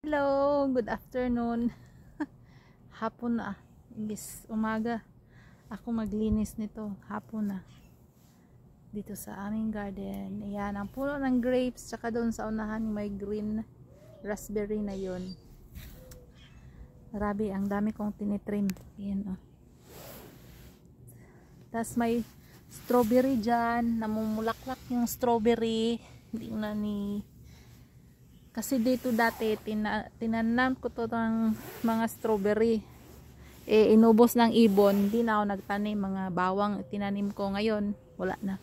Hello, good afternoon. Hapon na. Imbis umaga ako maglinis nito, hapon na. Dito sa aming garden. Ayan, ang puno ng grapes, tsaka doon sa unahan may green raspberry na yon. Grabe, ang dami kong tinitrim. Ayan, oh. Tapos may strawberry dyan, namumulaklak yung strawberry. Hindi na ni... Kasi dito dati, tinanam ko to ng mga strawberry. Inubos ng ibon, hindi na ako nagtanim. Mga bawang tinanim ko ngayon, wala na.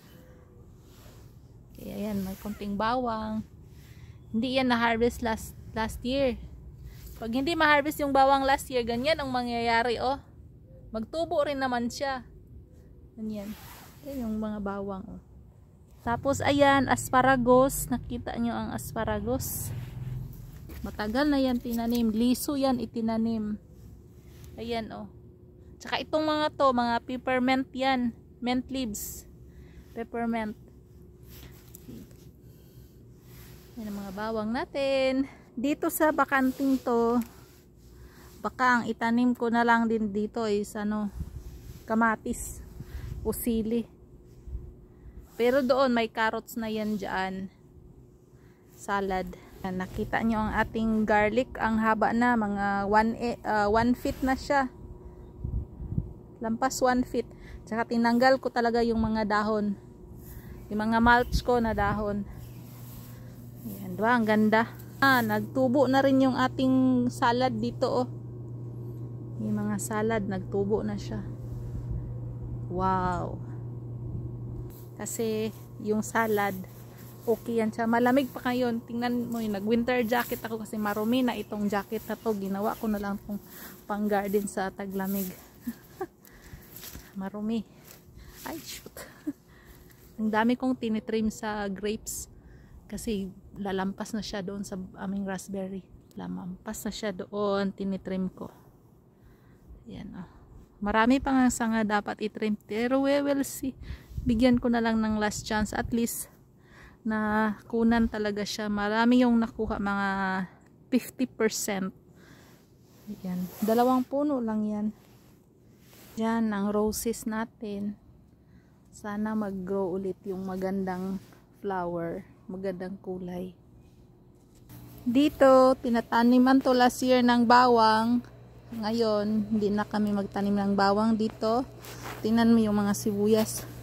Kaya yan, may konting bawang. Hindi yan na-harvest last year. Pag hindi ma-harvest yung bawang last year, ganyan ang mangyayari, oh. Magtubo rin naman siya. Ganyan. Yan yung mga bawang, oh. Tapos ayan, asparagus. Nakita nyo ang asparagus. Matagal na yan tinanim. Liso yan itinanim. Ayan, oh. Tsaka itong mga to, mga peppermint yan. Mint leaves. Peppermint. Yan ang mga bawang natin. Dito sa bakanting to, baka ang itanim ko na lang din dito is kamatis o sili. Pero doon may carrots na yan dyan. Salad. Nakita nyo ang ating garlic. Ang haba na. Mga 1 feet na siya. Lampas 1 feet. Tsaka tinanggal ko talaga yung mga dahon. Yung mga mulch ko na dahon. Ayan, diba? Ang ganda. Nagtubo na rin yung ating salad dito, oh. Yung mga salad, nagtubo na siya. Wow. Kasi yung salad, okay yan siya. Malamig pa ngayon. Tingnan mo yun, nag-winter jacket ako kasi marumi na itong jacket na to. Ginawa ko na lang itong pang garden sa taglamig. Marumi. Ay, shoot. Ang dami kong tinitrim sa grapes. Kasi lalampas na siya doon sa aming raspberry. Lamampas na siya doon. Tinitrim ko. Yan, oh. Marami pang sanga dapat itrim. Pero we will see. Bigyan ko na lang ng last chance, at least na kunan talaga siya. Marami yung nakuha, mga 50%. Yan, 2 puno lang yan. Yan ang roses natin. Sana mag-grow ulit yung magandang flower, magandang kulay. Dito tinataniman to last year ng bawang. Ngayon hindi na kami magtanim ng bawang dito. Tingnan mo yung mga sibuyas.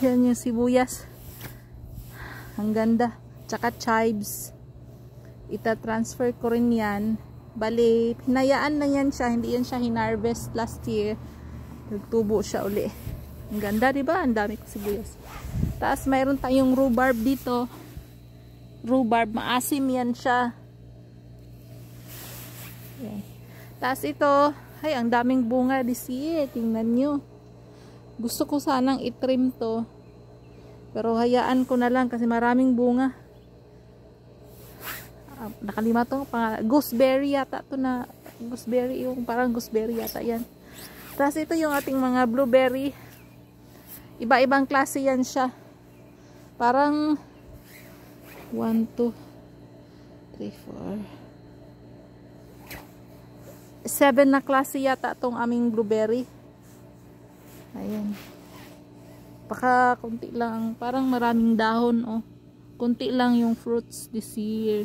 Yan yung sibuyas. Ang ganda. Tsaka chives. Ita-transfer ko rin yan. Bali, hinayaan na yan siya. Hindi yan siya hinarvest last year. Nagtubo siya uli. Ang ganda, diba? Ang dami ko sibuyas. Tapos mayroon tayong rhubarb dito. Rhubarb. Maasim yan siya. Yan. Tapos ito, ay, ang daming bunga this year. Tingnan nyo. Gusto ko sanang itrim to. Pero hayaan ko na lang kasi maraming bunga. Nakalima to. Gooseberry yata to na. Gooseberry. Yung parang gooseberry yata yan. Tapos ito yung ating mga blueberry. Iba-ibang klase yan siya. Parang 1, 2, 3, 4. 7 na klase yata tong aming blueberry. Ayan. Baka kunti lang. Parang maraming dahon, oh. Kunti lang yung fruits this year.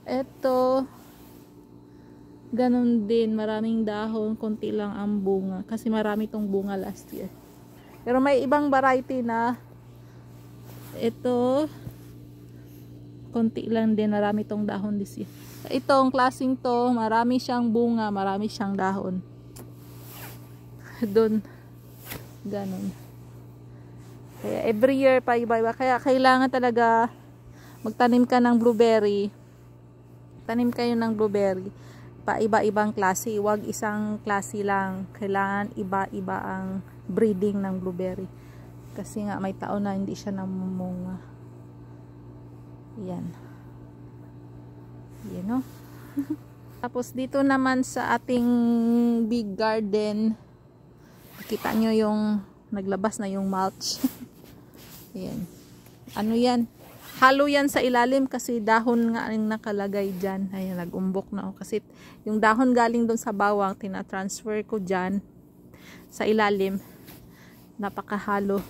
Eto. Ganon din. Maraming dahon. Kunti lang ang bunga. Kasi marami tong bunga last year. Pero may ibang variety na. Ito. Kunti lang din. Marami tong dahon this year. Itong klaseng to. Marami siyang bunga. Marami siyang dahon. Doon. Ganon. Kaya every year pa iba-iba. Kaya kailangan talaga magtanim ka ng blueberry. Tanim kayo ng blueberry. Pa iba-ibang klase. Huwag isang klase lang. Kailangan iba-iba ang breeding ng blueberry. Kasi nga may taon na hindi siya namumunga. Yan. Yan, no? Tapos dito naman sa ating big garden, kita nyo yung naglabas na yung mulch. Ayan. Ano yan? halo yan sa ilalim kasi dahon nga ang nakalagay dyan. Ayan, nag-umbok na ako. Kasi yung dahon galing doon sa bawang, tina-transfer ko dyan sa ilalim. Napakahalo.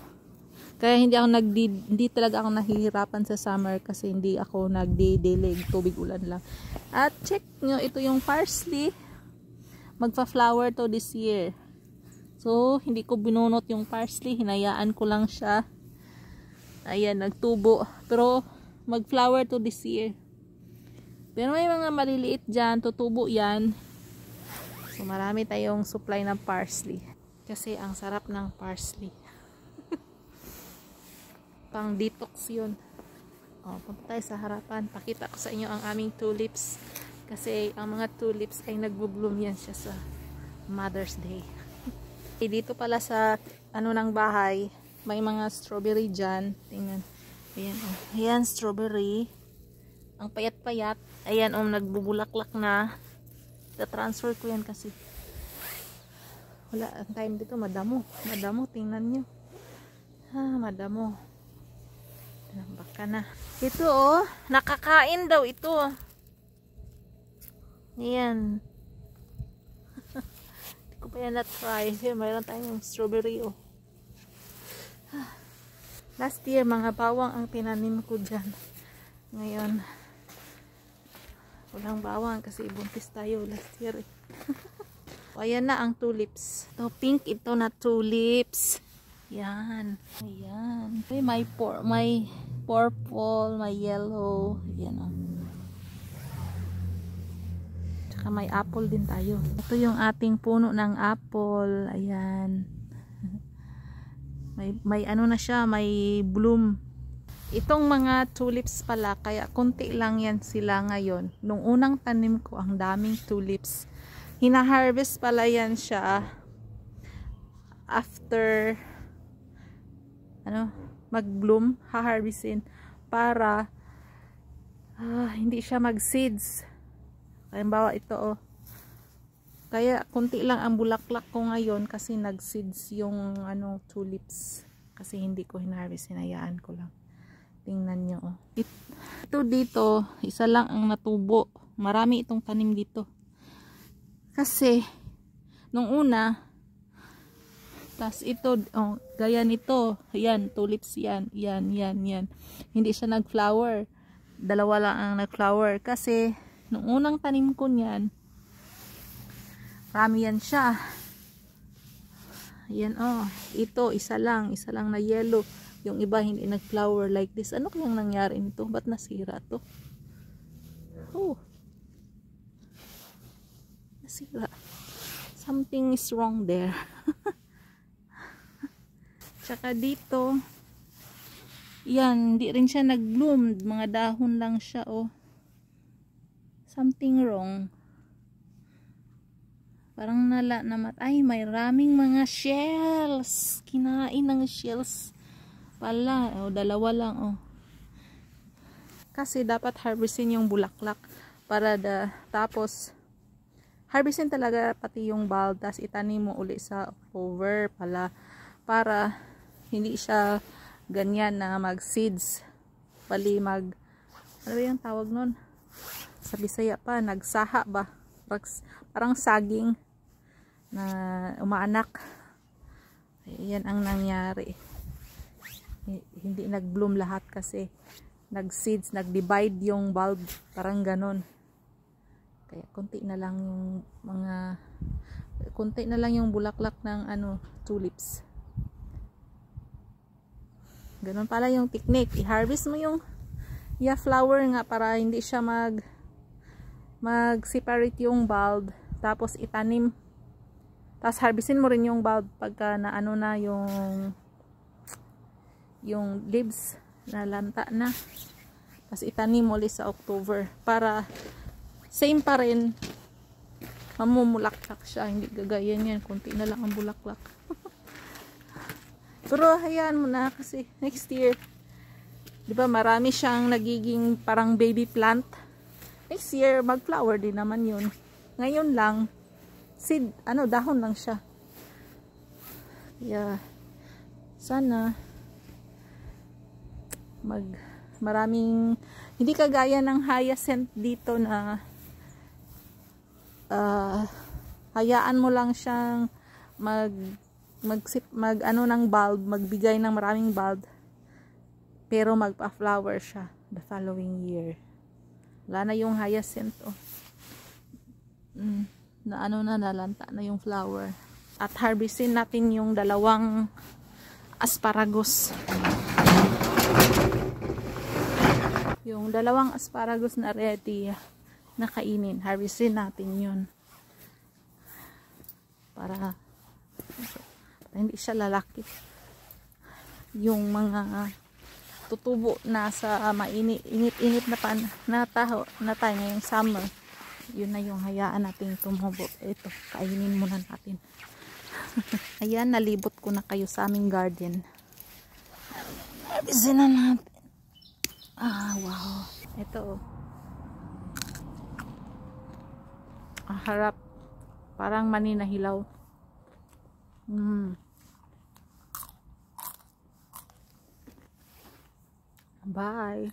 Kaya hindi talaga ako nahihirapan sa summer kasi hindi ako nagdidilig, tubig ulan lang. At check nyo, ito yung parsley. Magpa-flower to this year. So, hindi ko binunot yung parsley, hinayaan ko lang siya. Ayan, nagtubo. Pero, mag-flower to this year. Pero may mga maliliit dyan, tutubo yan. So, marami tayong supply ng parsley. Kasi, ang sarap ng parsley. Pang detox yun. O, punta tayo sa harapan. Pakita ko sa inyo ang aming tulips. Kasi, ang mga tulips ay nagbo-bloom yan siya sa Mother's Day. Dito pala sa, ng bahay, may mga strawberry dyan. Tingnan. Ayan, oh. Ayan, strawberry. Ang payat-payat. Ayan, nagbubulaklak na. Ta-transfer ko yan kasi. Wala, ang time dito, madamo. Madamo, tingnan nyo. Madamo. Baka na. Ito, nakakain daw ito. Ayan. Hindi ko pa yan na-try. Mayroon tayong strawberry, Last year, mga bawang ang tinanim ko dyan. Ngayon, walang bawang kasi buntis tayo last year. Ayan na ang tulips. Ito, pink ito na tulips. Yan. Ayan. May purple, may yellow. Ayan, Tsaka may apple din tayo. Ito yung ating puno ng apple. Ayan. May na siya, may bloom. Itong mga tulips pala, kaya konti lang yan sila ngayon. Nung unang tanim ko, ang daming tulips. Hina-harvest pala yan siya after mag-bloom, ha-harvestin para hindi siya mag-seeds. Halimbawa ito, Kaya konti lang ang bulaklak ko ngayon kasi nag-seeds yung tulips. Kasi hindi ko hinarvest, hinayaan ko lang. Tingnan nyo. Ito dito, isa lang ang natubo. Marami itong tanim dito. Kasi nung una, tas ito, gaya nito, yan, tulips yan, yan. Hindi siya nag-flower. Dalawa lang ang nag-flower. Kasi nung unang tanim ko niyan, marami yan siya. Ayan, ito, isa lang na yellow. Yung iba hindi nag-flower like this. Ano kayang nangyari nito? Ba't nasira to? Nasira. Something is wrong there. Tsaka dito, yan, hindi rin siya nag-bloom. Mga dahon lang siya, Something wrong. Parang ay, may raming mga shells. Kinain ng shells pala. Dalawa lang, Kasi dapat harvestin yung bulaklak para tapos harvestin talaga pati yung bulb, tas itanim mo uli sa October pala para hindi siya ganyan na mag-seeds. Pali ano ba yung tawag nun? Sa Bisaya pa, nagsaha ba? Parang saging na umaanak. Yan ang nangyari. Hindi nag-bloom lahat kasi nag-seeds, nag-divide yung bulb, parang ganon. Kaya konti na lang yung bulaklak ng tulips. Ganon pala yung technique. I-harvest mo yung flower nga para hindi siya mag-separate yung bulb, tapos itanim. Tapos harvestin mo rin yung bulb pagka na yung leaves na lanta na. Tapos itanim mo ulit sa October para same pa rin, mamumulaklak siya, hindi gagayan yan, konti na lang ang bulaklak. Pero hayaan mo na kasi next year, di ba marami siyang nagiging parang baby plant. Next year mag-flower din naman yun. Ngayon lang seed, dahon lang siya. Maraming, hindi kagaya ng hyacinth dito na hayaan mo lang siyang ano ng bulb, magbigay ng maraming bulb, pero magpa-flower siya the following year. Wala na yung hyacinth, oh. Na ano na, nalanta na yung flower. At harvestin natin yung dalawang asparagus. Yung dalawang asparagus na ready na kainin. Harvestin natin yun. Para hindi siya lalaki. Yung mga tutubo na sa init na time ngayong summer, yun na yung hayaan natin tumubo. Ito, kainin muna natin. Ayan, nalibot ko na kayo sa aming garden. Harvestin na natin. Wow. Ito, harap. Parang mani na hilaw. Bye.